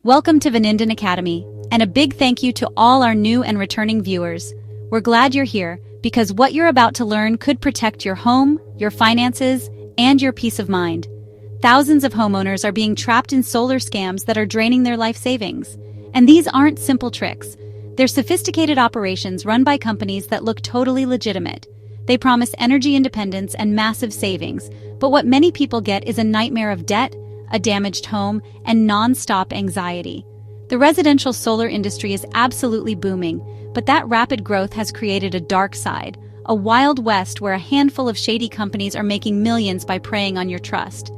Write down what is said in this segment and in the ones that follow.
Welcome to Vanindin Academy, and a big thank you to all our new and returning viewers. We're glad you're here because what you're about to learn could protect your home, your finances, and your peace of mind. Thousands of homeowners are being trapped in solar scams that are draining their life savings. And these aren't simple tricks. They're sophisticated operations run by companies that look totally legitimate. They promise energy independence and massive savings, but what many people get is a nightmare of debt, a damaged home, and non-stop anxiety. The residential solar industry is absolutely booming, but that rapid growth has created a dark side, a wild west where a handful of shady companies are making millions by preying on your trust.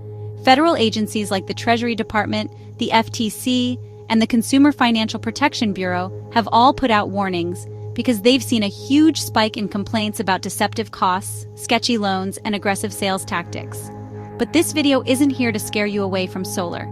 Federal agencies like the Treasury Department, the FTC, and the Consumer Financial Protection Bureau have all put out warnings because they've seen a huge spike in complaints about deceptive costs, sketchy loans, and aggressive sales tactics. But this video isn't here to scare you away from solar.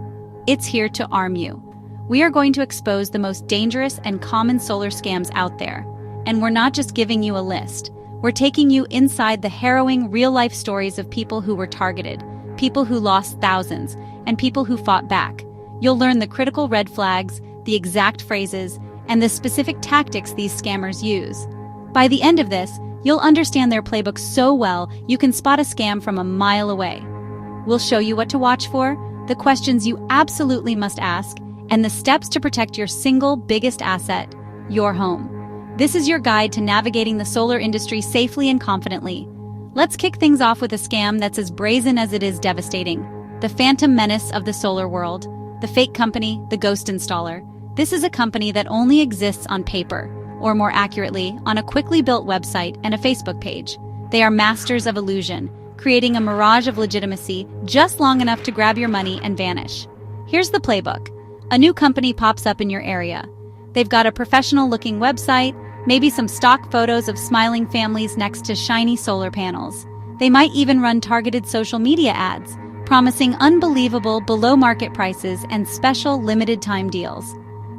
It's here to arm you. We are going to expose the most dangerous and common solar scams out there. And we're not just giving you a list. We're taking you inside the harrowing real-life stories of people who were targeted, people who lost thousands, and people who fought back. You'll learn the critical red flags, the exact phrases, and the specific tactics these scammers use. By the end of this, you'll understand their playbook so well you can spot a scam from a mile away. We'll show you what to watch for, the questions you absolutely must ask, and the steps to protect your single biggest asset, your home. This is your guide to navigating the solar industry safely and confidently. Let's kick things off with a scam that's as brazen as it is devastating. The phantom menace of the solar world. The fake company, the ghost installer. This is a company that only exists on paper, or more accurately, on a quickly built website and a Facebook page. They are masters of illusion, creating a mirage of legitimacy just long enough to grab your money and vanish. Here's the playbook. A new company pops up in your area. They've got a professional-looking website, maybe some stock photos of smiling families next to shiny solar panels. They might even run targeted social media ads, promising unbelievable below-market prices and special limited-time deals.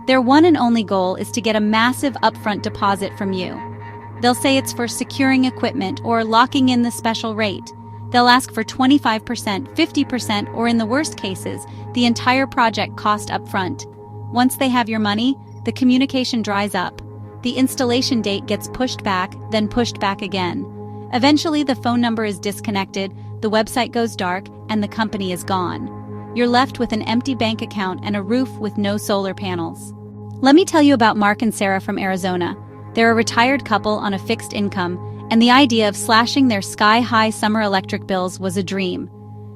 Their one and only goal is to get a massive upfront deposit from you. They'll say it's for securing equipment or locking in the special rate. They'll ask for 25%, 50%, or in the worst cases, the entire project cost up front. Once they have your money, the communication dries up. The installation date gets pushed back, then pushed back again. Eventually, the phone number is disconnected, the website goes dark, and the company is gone. You're left with an empty bank account and a roof with no solar panels. Let me tell you about Mark and Sarah from Arizona. They're a retired couple on a fixed income, and the idea of slashing their sky-high summer electric bills was a dream.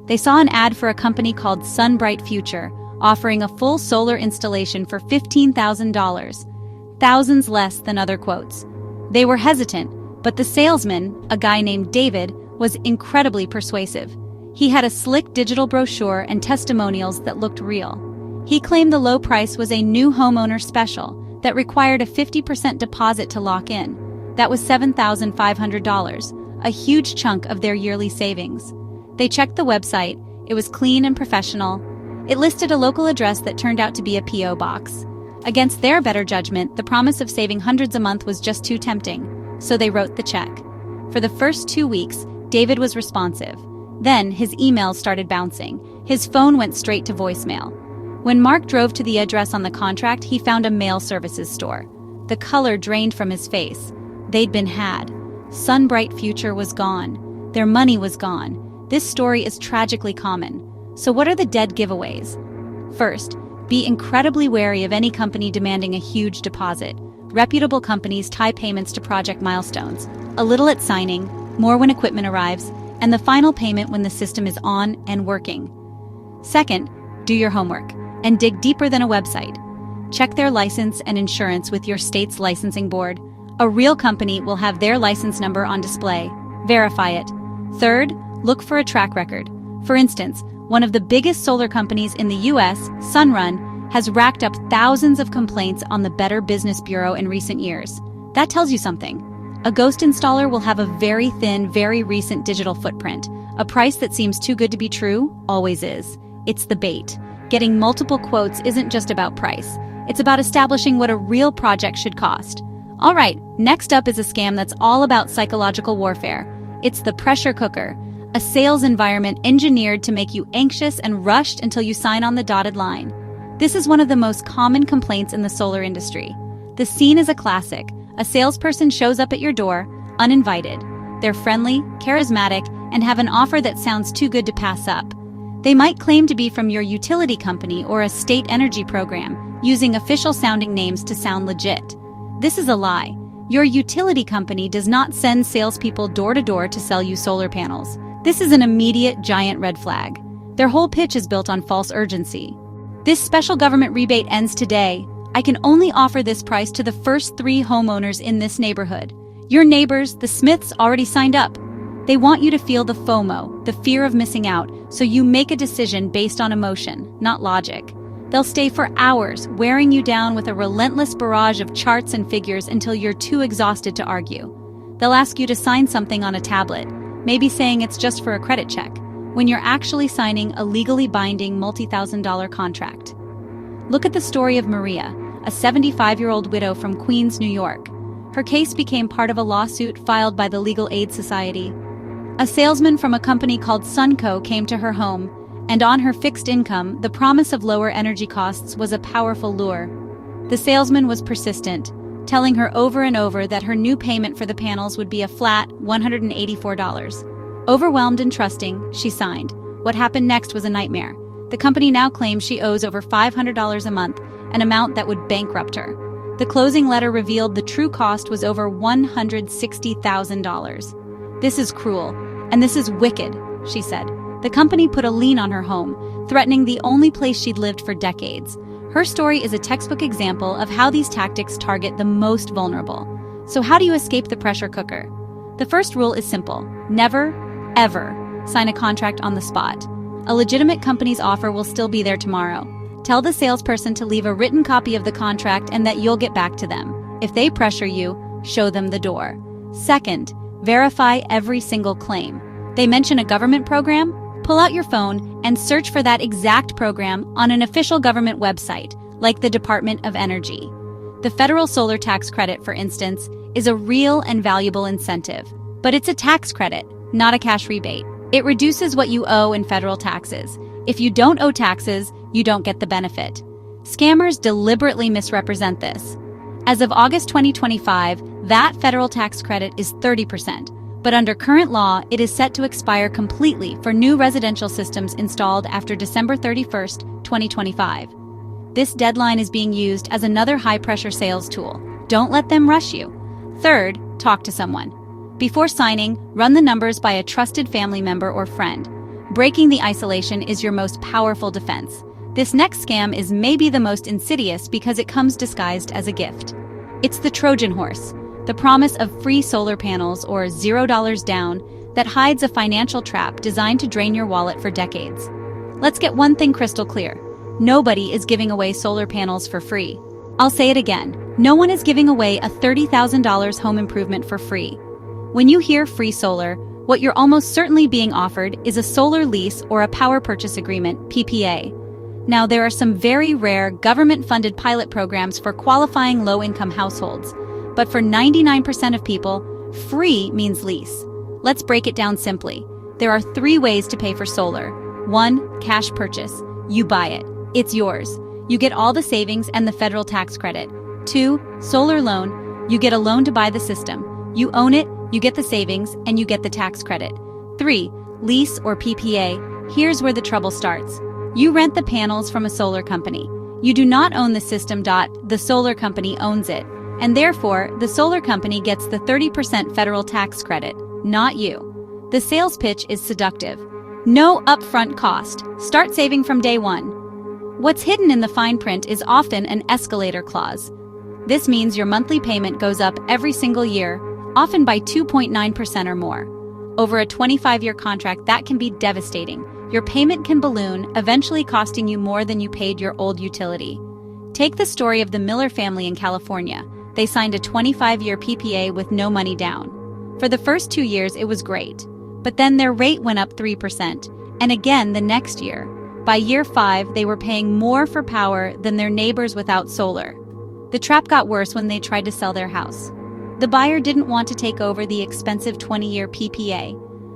They saw an ad for a company called Sunbright Future, offering a full solar installation for $15,000, thousands less than other quotes. They were hesitant, but the salesman, a guy named David, was incredibly persuasive. He had a slick digital brochure and testimonials that looked real. He claimed the low price was a new homeowner special that required a 50% deposit to lock in. That was $7,500, a huge chunk of their yearly savings. They checked the website. It was clean and professional. It listed a local address that turned out to be a P.O. box. Against their better judgment, the promise of saving hundreds a month was just too tempting, so they wrote the check. For the first 2 weeks, David was responsive. Then his emails started bouncing. His phone went straight to voicemail. When Mark drove to the address on the contract, he found a mail services store. The color drained from his face. They'd been had. Sunbright Future was gone. Their money was gone. This story is tragically common. So what are the dead giveaways? First, be incredibly wary of any company demanding a huge deposit. Reputable companies tie payments to project milestones. A little at signing, more when equipment arrives, and the final payment when the system is on and working. Second, do your homework and dig deeper than a website. Check their license and insurance with your state's licensing board. A real company will have their license number on display. Verify it. Third, look for a track record. For instance, one of the biggest solar companies in the U.S., Sunrun, has racked up thousands of complaints on the Better Business Bureau in recent years. That tells you something. A ghost installer will have a very thin, very recent digital footprint. A price that seems too good to be true always is. It's the bait. Getting multiple quotes isn't just about price. It's about establishing what a real project should cost. All right, next up is a scam that's all about psychological warfare. It's the pressure cooker, a sales environment engineered to make you anxious and rushed until you sign on the dotted line. This is one of the most common complaints in the solar industry. The scene is a classic. A salesperson shows up at your door, uninvited. They're friendly, charismatic, and have an offer that sounds too good to pass up. They might claim to be from your utility company or a state energy program, using official-sounding names to sound legit. This is a lie. Your utility company does not send salespeople door-to-door to sell you solar panels. This is an immediate giant red flag. Their whole pitch is built on false urgency. This special government rebate ends today. I can only offer this price to the first 3 homeowners in this neighborhood. Your neighbors, the Smiths, already signed up. They want you to feel the FOMO, the fear of missing out, so you make a decision based on emotion, not logic. They'll stay for hours, wearing you down with a relentless barrage of charts and figures until you're too exhausted to argue. They'll ask you to sign something on a tablet, maybe saying it's just for a credit check, when you're actually signing a legally binding multi-thousand-dollar contract. Look at the story of Maria, a 75-year-old widow from Queens, New York. Her case became part of a lawsuit filed by the Legal Aid Society. A salesman from a company called Sunco came to her home, and on her fixed income, the promise of lower energy costs was a powerful lure. The salesman was persistent, telling her over and over that her new payment for the panels would be a flat $184. Overwhelmed and trusting, she signed. What happened next was a nightmare. The company now claims she owes over $500 a month, an amount that would bankrupt her. The closing letter revealed the true cost was over $160,000. "This is cruel, and this is wicked," she said. The company put a lien on her home, threatening the only place she'd lived for decades. Her story is a textbook example of how these tactics target the most vulnerable. So how do you escape the pressure cooker? The first rule is simple. Never, ever sign a contract on the spot. A legitimate company's offer will still be there tomorrow. Tell the salesperson to leave a written copy of the contract and that you'll get back to them. If they pressure you, show them the door. Second, verify every single claim. They mention a government program? Pull out your phone and search for that exact program on an official government website, like the Department of Energy. The federal solar tax credit, for instance, is a real and valuable incentive. But it's a tax credit, not a cash rebate. It reduces what you owe in federal taxes. If you don't owe taxes, you don't get the benefit. Scammers deliberately misrepresent this. As of August 2025, that federal tax credit is 30%. But under current law, it is set to expire completely for new residential systems installed after December 31st, 2025. This deadline is being used as another high-pressure sales tool. Don't let them rush you. Third, talk to someone. Before signing, run the numbers by a trusted family member or friend. Breaking the isolation is your most powerful defense. This next scam is maybe the most insidious because it comes disguised as a gift. It's the Trojan horse. The promise of free solar panels or $0 down that hides a financial trap designed to drain your wallet for decades. Let's get one thing crystal clear. Nobody is giving away solar panels for free. I'll say it again. No one is giving away a $30,000 home improvement for free. When you hear free solar, what you're almost certainly being offered is a solar lease or a power purchase agreement, PPA. Now, there are some very rare government-funded pilot programs for qualifying low-income households. But for 99% of people, free means lease. Let's break it down simply. There are 3 ways to pay for solar. 1, cash purchase. You buy it. It's yours. You get all the savings and the federal tax credit. 2, solar loan. You get a loan to buy the system. You own it, you get the savings, and you get the tax credit. 3, lease or PPA. Here's where the trouble starts. You rent the panels from a solar company. You do not own the system. The solar company owns it. And therefore, the solar company gets the 30% federal tax credit, not you. The sales pitch is seductive. No upfront cost. Start saving from day one. What's hidden in the fine print is often an escalator clause. This means your monthly payment goes up every single year, often by 2.9% or more. Over a 25-year contract, that can be devastating. Your payment can balloon, eventually costing you more than you paid your old utility. Take the story of the Miller family in California. They signed a 25-year PPA with no money down. For the first 2 years, it was great. But then their rate went up 3%, and again the next year. By year 5, they were paying more for power than their neighbors without solar. The trap got worse when they tried to sell their house. The buyer didn't want to take over the expensive 20-year PPA.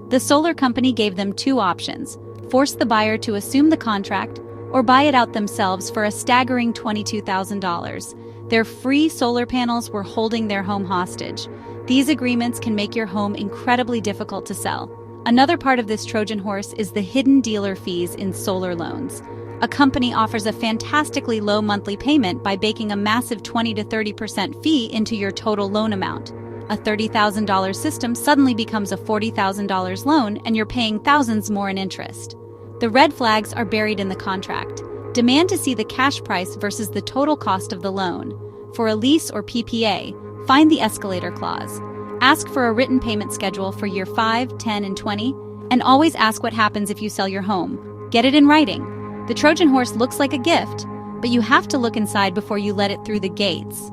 The solar company gave them 2 options: force the buyer to assume the contract, or buy it out themselves for a staggering $22,000. Their free solar panels were holding their home hostage. These agreements can make your home incredibly difficult to sell. Another part of this Trojan horse is the hidden dealer fees in solar loans. A company offers a fantastically low monthly payment by baking a massive 20 to 30% fee into your total loan amount. A $30,000 system suddenly becomes a $40,000 loan, and you're paying thousands more in interest. The red flags are buried in the contract. Demand to see the cash price versus the total cost of the loan. For a lease or PPA, find the escalator clause. Ask for a written payment schedule for year 5, 10, and 20, and always ask what happens if you sell your home. Get it in writing. The Trojan horse looks like a gift, but you have to look inside before you let it through the gates.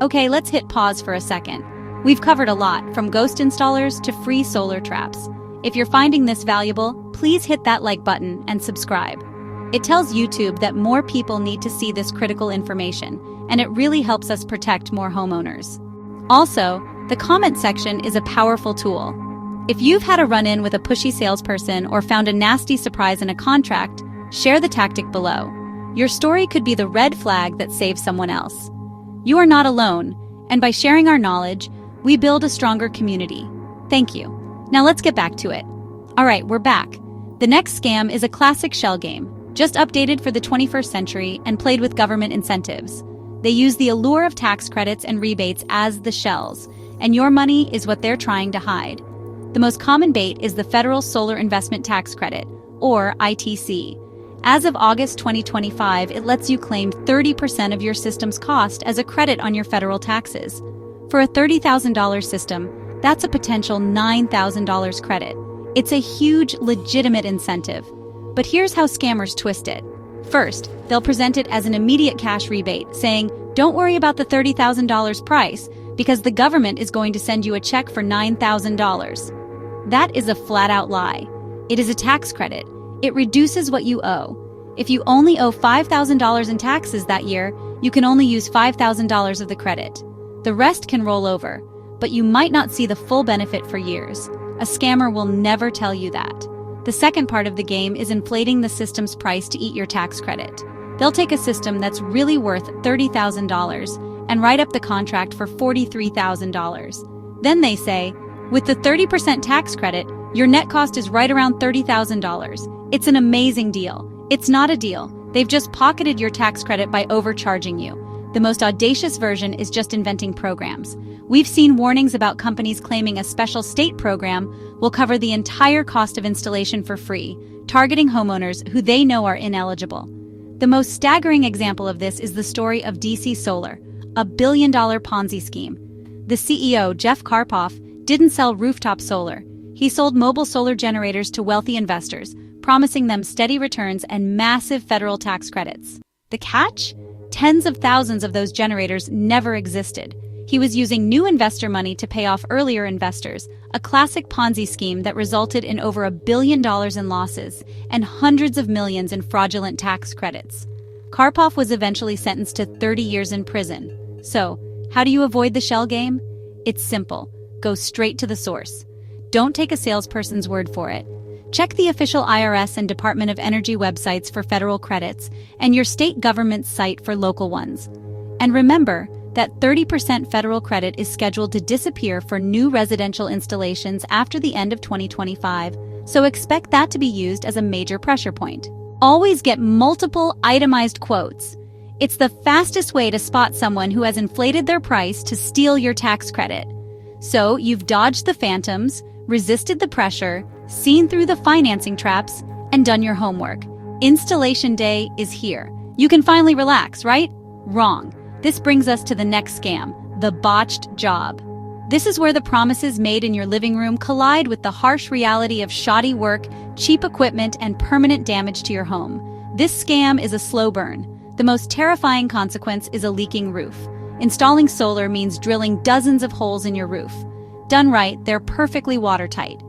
Okay, let's hit pause for a second. We've covered a lot, from ghost installers to free solar traps. If you're finding this valuable, please hit that like button and subscribe. It tells YouTube that more people need to see this critical information, and it really helps us protect more homeowners. Also, the comment section is a powerful tool. If you've had a run-in with a pushy salesperson or found a nasty surprise in a contract, share the tactic below. Your story could be the red flag that saves someone else. You are not alone, and by sharing our knowledge, we build a stronger community. Thank you. Now let's get back to it. Alright, we're back. The next scam is a classic shell game, just updated for the 21st century and played with government incentives. They use the allure of tax credits and rebates as the shells, and your money is what they're trying to hide. The most common bait is the Federal Solar Investment Tax Credit, or ITC. As of August 2025, it lets you claim 30% of your system's cost as a credit on your federal taxes. For a $30,000 system, that's a potential $9,000 credit. It's a huge, legitimate incentive. But here's how scammers twist it. First, they'll present it as an immediate cash rebate, saying, "Don't worry about the $30,000 price, because the government is going to send you a check for $9,000. That is a flat-out lie. It is a tax credit. It reduces what you owe. If you only owe $5,000 in taxes that year, you can only use $5,000 of the credit. The rest can roll over, but you might not see the full benefit for years. A scammer will never tell you that. The second part of the game is inflating the system's price to eat your tax credit. They'll take a system that's really worth $30,000 and write up the contract for $43,000. Then they say, with the 30% tax credit, your net cost is right around $30,000. It's an amazing deal. It's not a deal. They've just pocketed your tax credit by overcharging you. The most audacious version is just inventing programs. We've seen warnings about companies claiming a special state program will cover the entire cost of installation for free, targeting homeowners who they know are ineligible. The most staggering example of this is the story of DC Solar, a billion-dollar Ponzi scheme. The CEO, Jeff Karpoff, didn't sell rooftop solar. He sold mobile solar generators to wealthy investors, promising them steady returns and massive federal tax credits. The catch? Tens of thousands of those generators never existed. He was using new investor money to pay off earlier investors, a classic Ponzi scheme that resulted in over $1 billion in losses and hundreds of millions in fraudulent tax credits. Karpoff was eventually sentenced to 30 years in prison. So, how do you avoid the shell game? It's simple. Go straight to the source. Don't take a salesperson's word for it. Check the official IRS and Department of Energy websites for federal credits and your state government's site for local ones. And remember that 30% federal credit is scheduled to disappear for new residential installations after the end of 2025, so expect that to be used as a major pressure point. Always get multiple itemized quotes. It's the fastest way to spot someone who has inflated their price to steal your tax credit. So you've dodged the phantoms, resisted the pressure, seen through the financing traps, and done your homework. Installation day is here. You can finally relax, right? Wrong. This brings us to the next scam, the botched job. This is where the promises made in your living room collide with the harsh reality of shoddy work, cheap equipment, and permanent damage to your home. This scam is a slow burn. The most terrifying consequence is a leaking roof. Installing solar means drilling dozens of holes in your roof. Done right, they're perfectly watertight.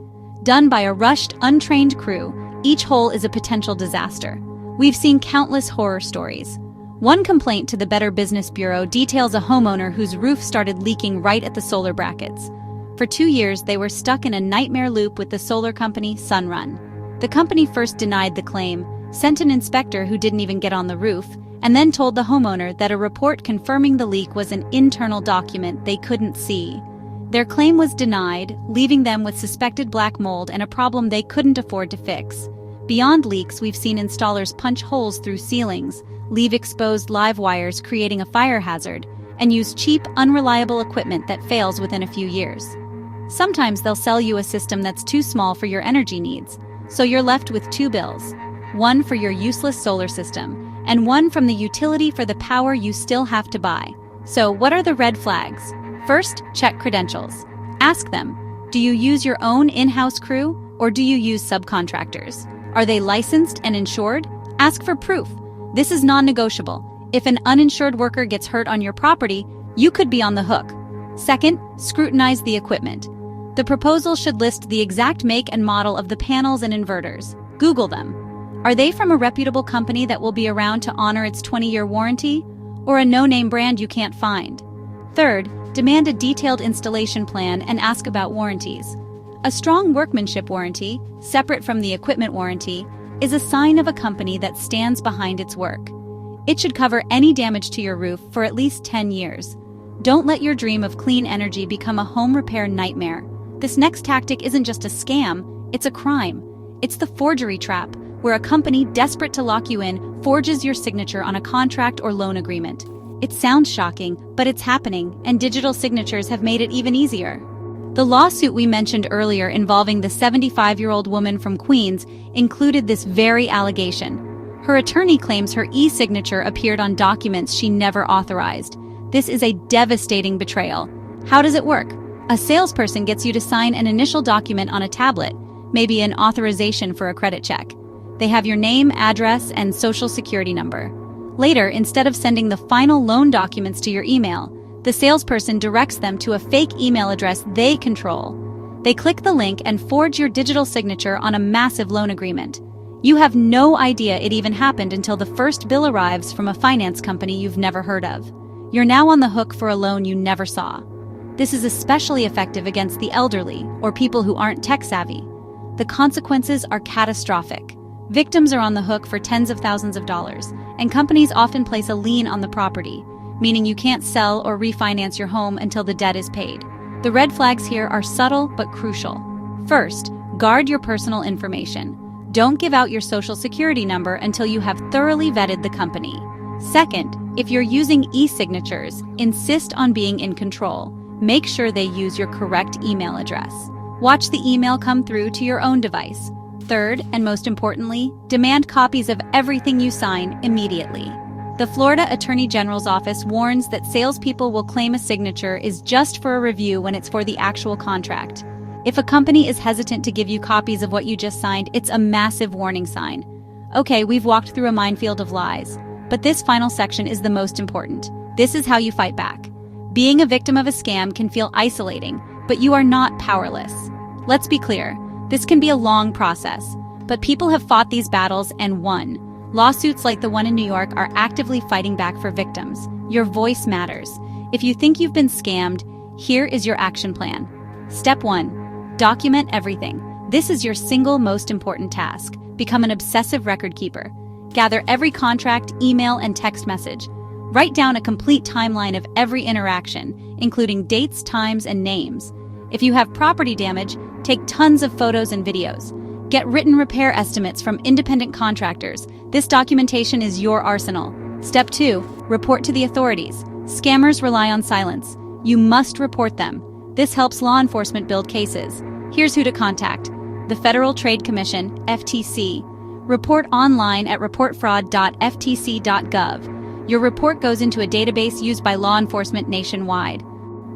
Done by a rushed, untrained crew, each hole is a potential disaster. We've seen countless horror stories. One complaint to the Better Business Bureau details a homeowner whose roof started leaking right at the solar brackets. For 2 years, they were stuck in a nightmare loop with the solar company Sunrun. The company first denied the claim, sent an inspector who didn't even get on the roof, and then told the homeowner that a report confirming the leak was an internal document they couldn't see. Their claim was denied, leaving them with suspected black mold and a problem they couldn't afford to fix. Beyond leaks, we've seen installers punch holes through ceilings, leave exposed live wires creating a fire hazard, and use cheap, unreliable equipment that fails within a few years. Sometimes they'll sell you a system that's too small for your energy needs, so you're left with two bills, one for your useless solar system, and one from the utility for the power you still have to buy. So what are the red flags? First, check credentials. Ask them, do you use your own in-house crew, or do you use subcontractors? Are they licensed and insured? Ask for proof. This is non-negotiable. If an uninsured worker gets hurt on your property, you could be on the hook. Second, scrutinize the equipment. The proposal should list the exact make and model of the panels and inverters. Google them. Are they from a reputable company that will be around to honor its 20-year warranty, or a no-name brand you can't find? Third, demand a detailed installation plan and ask about warranties. A strong workmanship warranty, separate from the equipment warranty, is a sign of a company that stands behind its work. It should cover any damage to your roof for at least 10 years. Don't let your dream of clean energy become a home repair nightmare. This next tactic isn't just a scam, it's a crime. It's the forgery trap, where a company desperate to lock you in forges your signature on a contract or loan agreement. It sounds shocking, but it's happening, and digital signatures have made it even easier. The lawsuit we mentioned earlier involving the 75-year-old woman from Queens included this very allegation. Her attorney claims her e-signature appeared on documents she never authorized. This is a devastating betrayal. How does it work? A salesperson gets you to sign an initial document on a tablet, maybe an authorization for a credit check. They have your name, address, and social security number. Later, instead of sending the final loan documents to your email, the salesperson directs them to a fake email address they control. They click the link and forge your digital signature on a massive loan agreement. You have no idea it even happened until the first bill arrives from a finance company you've never heard of. You're now on the hook for a loan you never saw. This is especially effective against the elderly or people who aren't tech-savvy. The consequences are catastrophic. Victims are on the hook for tens of thousands of dollars, and companies often place a lien on the property, meaning you can't sell or refinance your home until the debt is paid. The red flags here are subtle but crucial. First, guard your personal information. Don't give out your social security number until you have thoroughly vetted the company. Second, if you're using e-signatures, insist on being in control. Make sure they use your correct email address. Watch the email come through to your own device. Third, and most importantly, demand copies of everything you sign immediately. The Florida Attorney General's office warns that salespeople will claim a signature is just for a review when it's for the actual contract. If a company is hesitant to give you copies of what you just signed, it's a massive warning sign. Okay, we've walked through a minefield of lies, but this final section is the most important. This is how you fight back. Being a victim of a scam can feel isolating, but you are not powerless. Let's be clear, this can be a long process, but people have fought these battles and won. Lawsuits like the one in New York are actively fighting back for victims. Your voice matters. If you think you've been scammed, here is your action plan. Step 1. Document everything. This is your single most important task. Become an obsessive record keeper. Gather every contract, email, and text message. Write down a complete timeline of every interaction, including dates, times, and names. If you have property damage, take tons of photos and videos. Get written repair estimates from independent contractors. This documentation is your arsenal. Step 2. Report to the authorities. Scammers rely on silence. You must report them. This helps law enforcement build cases. Here's who to contact. The Federal Trade Commission, FTC. Report online at reportfraud.ftc.gov. Your report goes into a database used by law enforcement nationwide.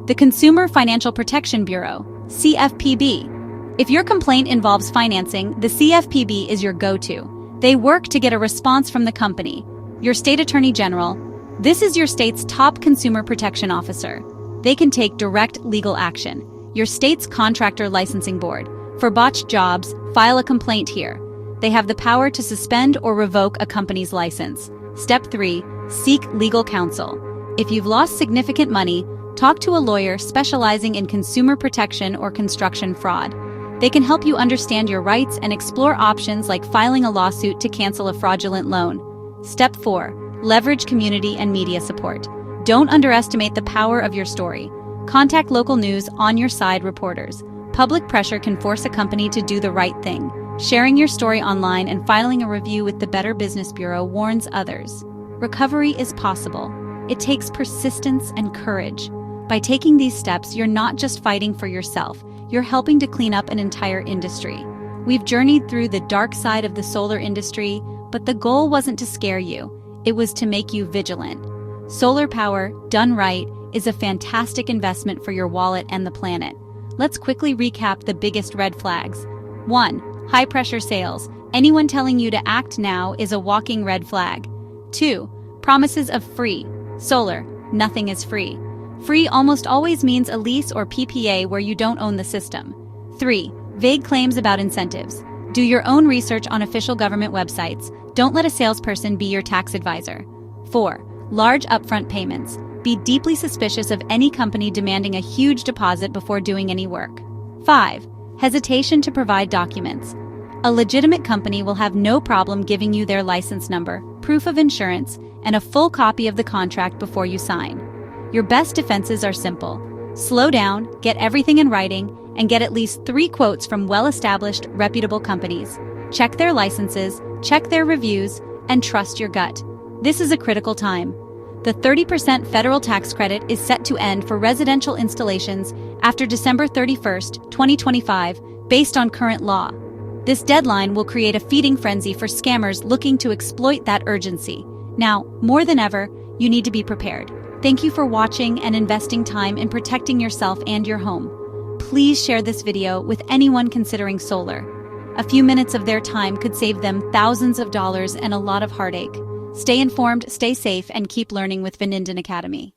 The Consumer Financial Protection Bureau, CFPB. If your complaint involves financing, the CFPB is your go-to. They work to get a response from the company. Your state attorney general. This is your state's top consumer protection officer. They can take direct legal action. Your state's contractor licensing board. For botched jobs, file a complaint here. They have the power to suspend or revoke a company's license. Step 3. Seek legal counsel. If you've lost significant money, talk to a lawyer specializing in consumer protection or construction fraud. They can help you understand your rights and explore options like filing a lawsuit to cancel a fraudulent loan. Step 4. Leverage community and media support. Don't underestimate the power of your story. Contact local news on-your-side reporters. Public pressure can force a company to do the right thing. Sharing your story online and filing a review with the Better Business Bureau warns others. Recovery is possible. It takes persistence and courage. By taking these steps, you're not just fighting for yourself, you're helping to clean up an entire industry. We've journeyed through the dark side of the solar industry, but the goal wasn't to scare you, it was to make you vigilant. Solar power, done right, is a fantastic investment for your wallet and the planet. Let's quickly recap the biggest red flags. 1. High-pressure sales. Anyone telling you to act now is a walking red flag. 2. Promises of free. Solar, nothing is free. Free almost always means a lease or PPA where you don't own the system. 3. Vague claims about incentives. Do your own research on official government websites. Don't let a salesperson be your tax advisor. 4. Large upfront payments. Be deeply suspicious of any company demanding a huge deposit before doing any work. 5. Hesitation to provide documents. A legitimate company will have no problem giving you their license number, proof of insurance, and a full copy of the contract before you sign. Your best defenses are simple. Slow down, get everything in writing, and get at least 3 quotes from well-established, reputable companies. Check their licenses, check their reviews, and trust your gut. This is a critical time. The 30% federal tax credit is set to end for residential installations after December 31st, 2025, based on current law. This deadline will create a feeding frenzy for scammers looking to exploit that urgency. Now, more than ever, you need to be prepared. Thank you for watching and investing time in protecting yourself and your home. Please share this video with anyone considering solar. A few minutes of their time could save them thousands of dollars and a lot of heartache. Stay informed, stay safe, and keep learning with Vinindin Academy.